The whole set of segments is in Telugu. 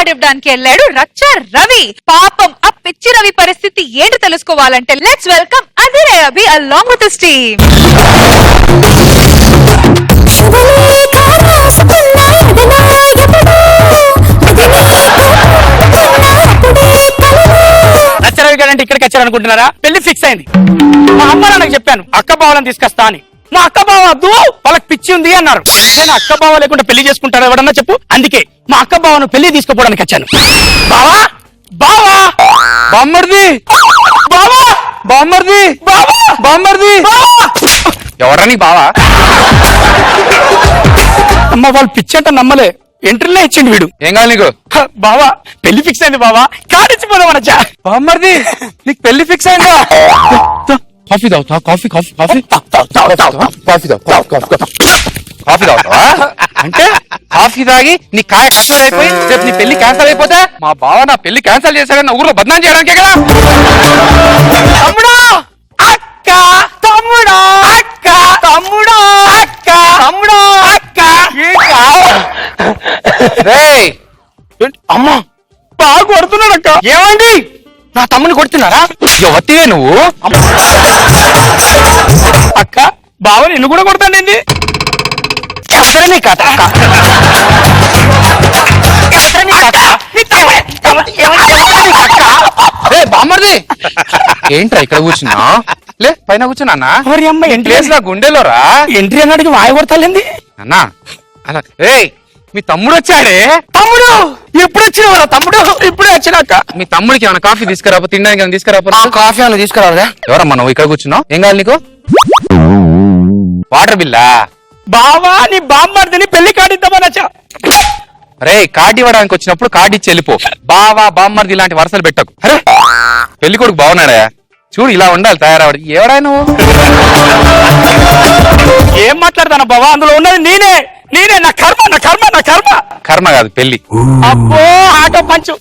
కార్డ్ ఇవ్వడానికి వెళ్ళాడు రచ్చ రవి. పాపం ఆ పిచ్చి రవి పరిస్థితి ఏంటి తెలుసుకోవాలంటే let's welcome Adhire Abhi along with his team. Racha Ravi గారు అంటే ఇక్కడికి వచ్చారనుకుంటున్నారా? పెళ్లి ఫిక్స్ అయింది. మా అమ్మ నాన్నకు చెప్పాను అక్క బావలను తీసుకొస్తా అని. మా అక్క బావ వద్దు, వాళ్ళకి పిచ్చి ఉంది అన్నారు. నేను అక్క బావ లేకుండా పెళ్లి చేసుకుంటారా ఎవడన్నా చెప్పు. అందుకే మా అక్క బావను పెళ్లి తీసుకోపోవడానికి వచ్చాను. బావా బావా బామ్మర్ది బావా బామ్మర్ది బావా బామ్మర్ది ఎవరని బావా? అమ్మ వాళ్ళు పిచ్చి అంటే నమ్మలే. ఎంట్రీలే ఇచ్చిండు వీడు. ఏం కావాలి నీకు? బావా పెళ్లి ఫిక్స్ అయింది బావా, కాడిచ్చిపోదామనొచ్చా. బామ్మర్ది నీకు పెళ్లి ఫిక్స్ అయిందా? కాఫీ తాగుతా? Coffee coffee coffee coffee coffee తాగుతావా? అంటే కాఫీ తాగి నీ కాయ కష్టం అయిపోయి రేపు నీ పెళ్లి క్యాన్సల్ అయిపోతే మా బావ నా పెళ్లి క్యాన్సల్ చేశాడని ఊర్లో బదనాం చేయడానికే కదా. తమ్ముడా అక్క తమ్ముడా అక్క తమ్ముడా అక్క తమ్ముడా అక్క అమ్మా బాగా కొడుతున్నాడు అక్క. ఏమండి నా తమ్ముని కొడుతున్నారా? ఎవతివే నువ్వు? అక్క బావ నిన్ను కూడా కొడతానండి. బామ్మర్ది ఏంట్రా ఇక్కడ కూర్చున్నా? లే పైన కూర్చున్నా. మరి అమ్మ ఎంట్రీ ప్లేస్ నా గుండెలోరా. ఎంట్రీ అన్నాడికి వాయి కొడతాలేంది అన్నా అలా. మీ తమ్ముడు వచ్చాడే. తమ్ముడు ఎప్పుడు వచ్చినవరా? తమ్ముడు ఇప్పుడే వచ్చినాక. మీ తమ్ముడికి ఏమైనా కాఫీ తీసుకురాపో, తినడానికి ఏమైనా తీసుకురాపో. కాఫీ అని తీసుకురావదా? ఎవరమ్మా నువ్వు ఇక్కడ కూర్చున్నావు? ఏం కావాలి నీకు? వాటర్ బిల్లా? బావా నీ బామ్మర్దిని పెళ్లి కాడిద్దామని వచ్చా. అరే కార్డు ఇవ్వడానికి వచ్చినప్పుడు కార్డు ఇచ్చి వెళ్ళిపో. బావా బామ్మర్ది ఇలాంటి వరుసలు పెట్టకు. అరే పెళ్లి కొడుకు బాగున్నాడా? చూడు ఇలా ఉండాలి తయారవడు. ఎవడా నువ్వు? ఏం మాట్లాడతానా బావా? అందులో ఉన్నది నేనే నేనే. నా కర్మ నా కర్మ నా కర్మ. కర్మ కాదు పెళ్లి. అబ్బో ఆటో పంచు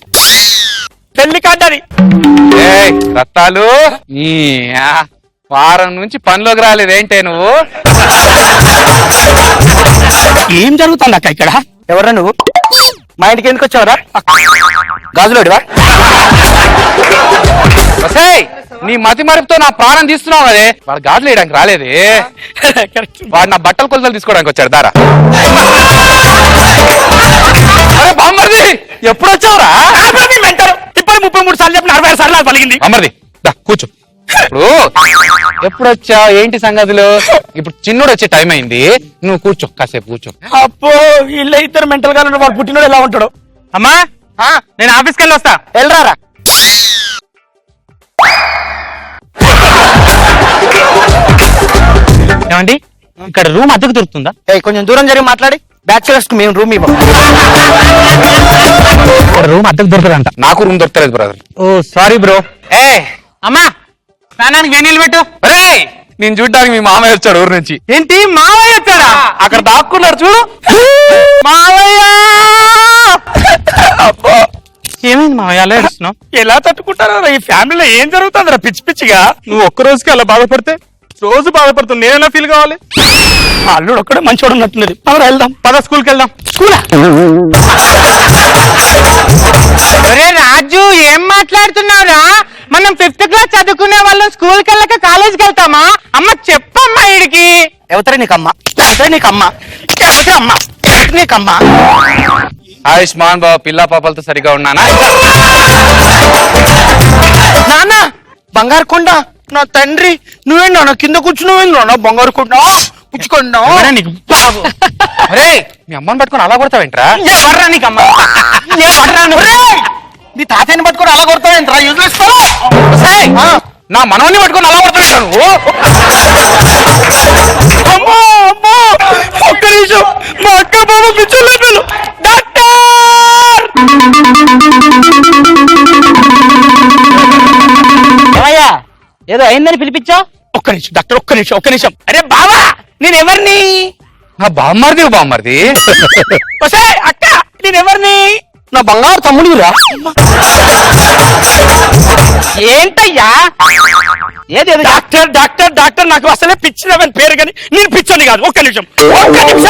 పెళ్లి కాడ్డది. రత్తాలు ఈ వారం నుంచి పనిలోకి రాలేదేంటే నువ్వు? ఏం జరుగుతుంది అక్క ఇక్కడ? ఎవరా నువ్వు? మా ఇంటికి ఎందుకు వచ్చావరా? గాజులోడివా? నీ మతి మరుపుతో నా ప్రాణం తీస్తున్నావు అదే. వాడు గాజులు వేయడానికి రాలేదే. వాడు నా బట్టల కొలతలు తీసుకోవడానికి వచ్చాడు. దారా అరే బామ్మర్ది ఎప్పుడు వచ్చావురా? ఇప్పుడు 33 సార్లు చెప్పిన 66 సార్లు పలిగింది. బామ్మర్ది దా కూర్చో. ఇప్పుడు ఎప్పుడు వచ్చావు? ఏంటి సంగతులు? ఇప్పుడు చిన్నోడు వచ్చే టైం అయింది. నువ్వు కూర్చో, కాసేపు కూర్చో. అప్పో ఇల్లు ఇద్దరు మెంటల్ గా వాడు పుట్టినోడు ఎలా ఉంటాడు? అమ్మా నేను ఆఫీస్కి వెళ్ళి వస్తా. వెళ్ళరారా? ఏమండి ఇక్కడ రూమ్ అద్దెకు దొరుకుతుందా? కొంచెం దూరం జరిగి మాట్లాడి. బ్యాచులర్స్ కి మేము రూమ్ ఇవ్వం. రూమ్ అద్దెకు దొరకదంట. నాకు రూమ్ దొరకలేదు బ్రదర్. ఓ సారీ బ్రో. అమ్మా స్నానానికి వేణీళ్ళు పెట్టు. అరే నేను చూడ్డానికి మీ మామయ్య వచ్చాడు ఊరు నుంచి. ఏంటి మామయ్య వచ్చాడా? అక్కడ దాక్కున్నాడు చూడు. మామయ్య ఏమైంది మామయ్య అలా ఏడుస్తున్నావు? ఎలా తట్టుకుంటారా ఈ ఫ్యామిలీలో? ఏం జరుగుతుందిరా పిచ్చి పిచ్చిగా? నువ్వు ఒక్క రోజుకి అలా బాధపడితే రోజు బాధపడుతుంది. నేనైనా ఫీల్ కావాలి. అల్లుడు ఒక్కడే మంచోడు ఉన్నట్టున్నది. పద వెళ్దాం. పద స్కూల్కి వెళ్దాం. స్కూలా? ఒరే రాజు ఏం మాట్లాడుతున్నావురా? మనం 5th క్లాస్ చదువుకునే వాళ్ళం స్కూల్కి వెళ్ళక కాలేజ్కి వెళ్తామా? అమ్మ చెప్పమ్మా వీడికి. ఎవతరే నీకమ్మా? ఎవతరే నీకమ్మా? ఎవతే అమ్మా? నీకమ్మా? ఆయుష్మాన్ బాబు పిల్ల పాపలతో సరిగా ఉన్నానా? నాన్న బంగారు కొండ నా తండ్రి నువ్వేనా కింద కూర్చున్నావు? బంగారు కొండ పుచ్చుకున్నావు. అరే మీ అమ్మని పట్టుకొని అలా కొడతావేంట్రా? ఎవర్రా నీకమ్మా? ఎవర్రా నువ్వు? నీ తాతయ్యని పట్టుకొని అలా కొడతావేంట్రా? యూజ్లెస్ నా మనవన్ని పట్టుకొని అలా కొడతావేంట్రా నువ్వు? అమ్మో అమ్మో ఒక్క నిమిషం. మా అక్క బాబు పిచ్చోళ్ళు. డాక్టర్ ఏమయ్యా ఏదో అయిందని పిలిపించావు? ఒక్క నిమిషం డాక్టర్, ఒక్క నిమిషం ఒక్క నిమిషం. అరే బావా నేనెవరిని? నా బామ్మర్ది. బామ్మర్ది అక్క నేనెవరిని? నా బంగారు తమ్ముడురా. ఏంటయ్యా? ఏది డాక్టర్ డాక్టర్ డాక్టర్ నాకు అసలే పిచ్చినవని పేరు కానీ నేను పిచ్చోని కాదు. ఒక్క నిమిషం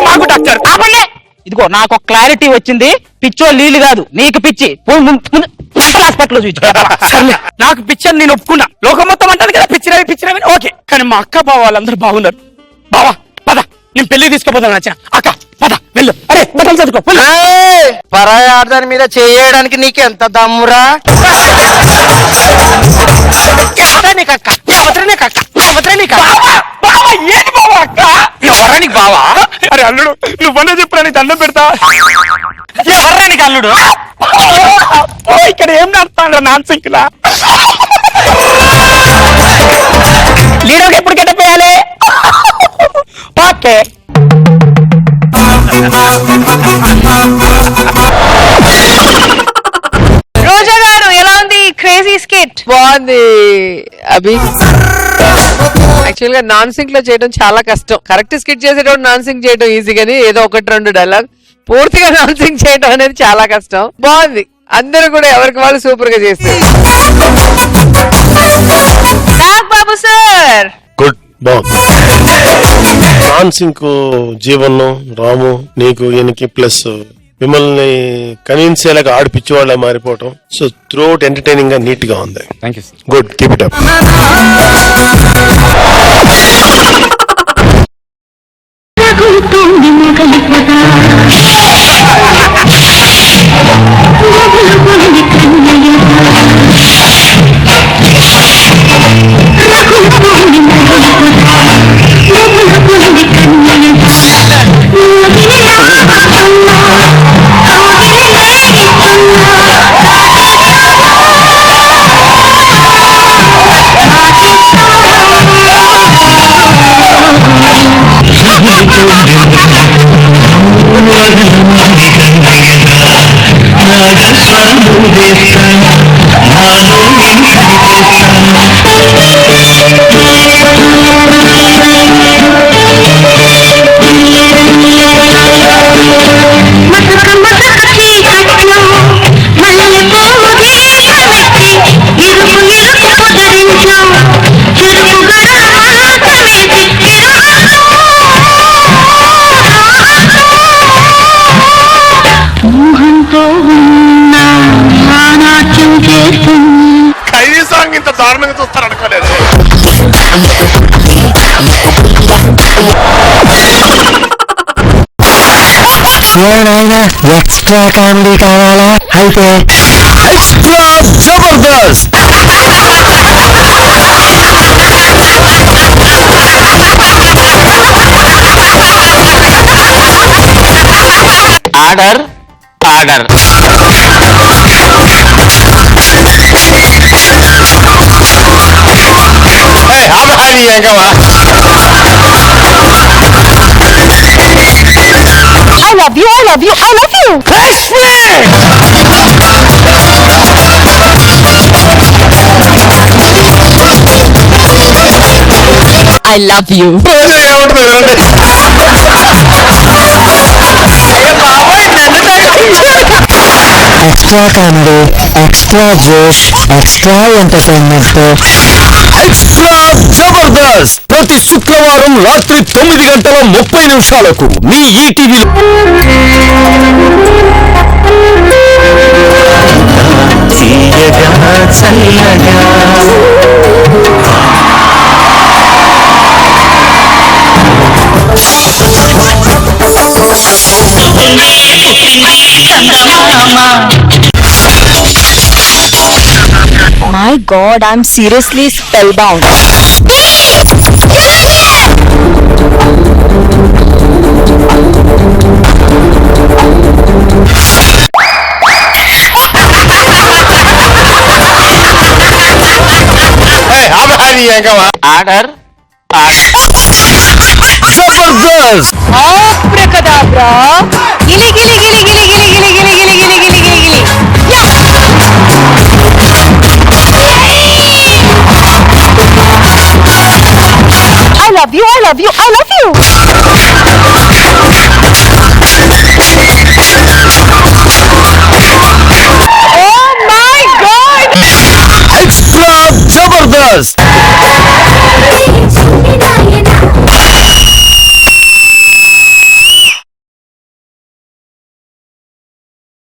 మాకు డాక్టర్. ఆపండి. ఇదిగో నాకు ఒక క్లారిటీ వచ్చింది. పిచ్చో నీళ్లు కాదు నీకు పిచ్చి. పోయి మెంటల్ హాస్పిటల్ సర్లే, నాకు పిచ్చి అని నేను ఒప్పుకున్నా. లోకం మొత్తం అంటారు కదా పిచ్చిరవి ఓకే. కానీ మా అక్క బావ వాళ్ళందరూ బాగున్నారు. బావా పద, నేను పెళ్లి తీసుకుపోతాను నచ్చా. అక్క పద వెళ్ళు. అరే బట్టలు చదువుకో. పరాయి ఆడదాని మీద చేయడానికి నీకెంత దమ్మురా? ఏంటి బావా అక్క? ఎవరా నీకు బావా? అరే అల్లుడు నువ్వన్నా చెప్పురా, నీ దండం పెడతా. ఎవర్రా నీకు అల్లుడు? ఇక్కడ ఏం నడుస్తాను నాన్ సింక్ లా. లీడర్కి ఎప్పుడు గెట్టపోయాలి? ఓకే రోజా గారు ఎలా ఉంది క్రేజీ స్కిట్? బాగుంది అభి. యాక్చువల్ గా నాన్ సింక్ లో చేయడం చాలా కష్టం. కరెక్ట్ స్కిట్ చేసేటప్పుడు నాన్ సింక్ చేయడం ఈజీ, కానీ ఏదో 1-2 డైలాగ్ పూర్తిగా నాన్ సింక్ చేయడం అనేది చాలా కష్టం. బాగుంది, అందరూ కూడా ఎవరికి వాళ్ళు సూపర్ గా చేస్తారు. బాబు సార్ గుడ్ బాగుంది. నాన్ సింక్ జీవన్ రాము నీకు ఈయనకి ప్లస్ మిమ్మల్ని కన్విన్స్ అయ్యేలాగా ఆడిపిచ్చి వాళ్ళ మారిపోవటం. సో త్రూ అవుట్ ఎంటర్టైనింగ్ గా నీట్ గా ఉంది. Thank you. Good, keep it up. కనీసం ఇంత దారుణంగా చూస్తారు అనుకోలేదు. ఎక్స్ట్రా కామెడీ కావాలా? అయితే extra Jabardasth. Order order. I love you, I love you, I love you. I love you. Extra comedy, extra జోష్, ఎక్స్ట్రా ఎంటర్టైన్మెంట్. ఎక్స్ట్రా జబర్దస్త్ ప్రతి శుక్రవారం రాత్రి 9:30 మీ ఈటీవీలో. My God, I'm seriously spellbound. Order Jabardasth. Abracadabra. Gili gili gili gili gili gili gili gili gili gili gili gili. I love you, I love you, I love you.